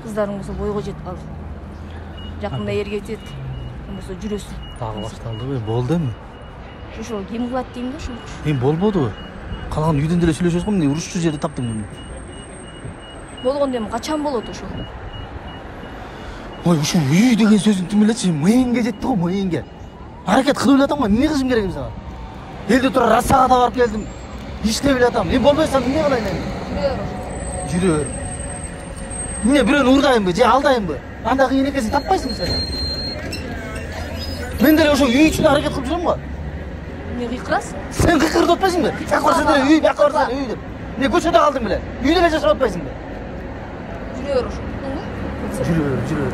Kızlarың болса бойға жетіп қалды. Жақында ерге кетеді. Болса жүресің. Тағы башталды ғой, болды ма? Ошол ким кылат дейм да, ошол. Болбоду. Калган үйдөн деле сүйлөшөбүз го, эмне урушчу жерди таптың. Болгондо эми качан болот ошол? Ой, ушул үй деген сөзүн түм элечи, мыйынга жетти го, мыйынга. Аракет кылып элатам го, эмне кылышым керек эми сага? Элде тура Рассага да барып келдим. Иштеп элатам. Эми болбойсам эмне кылайын эми? Жүрө. Эмне бирөөнү урдайынбы, же алдайынбы? Анда кыйын экенсин таппайсыңбы сен? Мен деле ошо үй үчүн аракет кылып жүрөм го. Эмне кыйкырасың? Сен кыйкырып атпайсыңбы? Бияка барсаң деле үй, бияка барсаң үй деп. Эмне көчөдө калдың беле? Үйдө эле жашап атпайсыңбы? Жүрө бер ошо. Жүрө.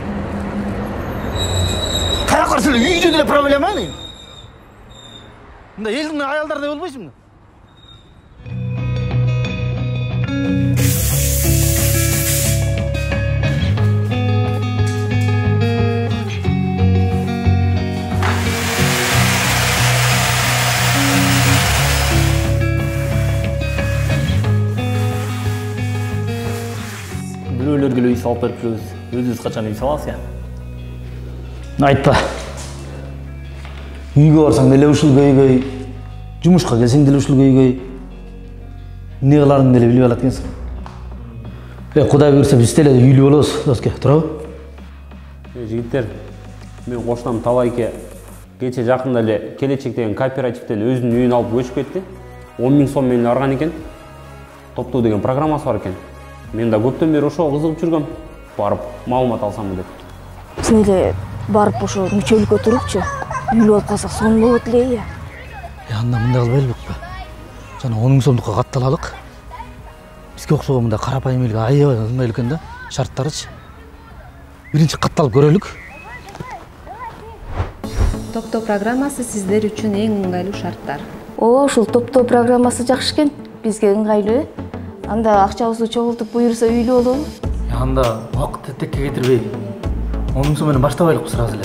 Каяка барсаң эле үйдө деле проблема эмне? Мында элдин аялдарында болбойсуңбу? Бирөөлөргө үй салып берип жүрөбүз. Өзүбүз качан үй салабыз я? Айтпа. Үйгө барсаң деле ушул көйгөй, жумушка келсең деле ушул көйгөй. Эмне кыларыңды деле билбей калат экенсиң. Кудай буйрса биз деле үйлүү болобуз, доске, туурабы? Жигиттер, мен кошунам Талайке кече жакында эле Келечек деген кооперативден өзүнүн үйүн алып көчүп кетти. 10 000 сом менен арган экен. Топтоо деген программасы бар экен. Мен да көптөн бери ошого кызыгып жүргөм. Барып маалымат алсамбы деп. Биз эле барып ошо мүчөлүккө турупчу. Үйлүү болуп калсак сонун болот эле я. Анда мындай кылбайлыбыкпы? Жана 10 000 сомдукка катталалык. Бизге окшогон мындай карапайым элге аябай ыңгайлуу экен да, шарттарычы. Биринчи катталып көрөлүк. Топтоо программасы сиздер үчүн эң ыңгайлуу шарттар. Ушул топтоо программасы жакшы экен. Бизге ыңгайлуу. Анда акчабызды чогултуп буйрса үйлүү болобу? Анда убакытты текке кетирбей 10 000 сом менен баштабайлыкпы сразу эле,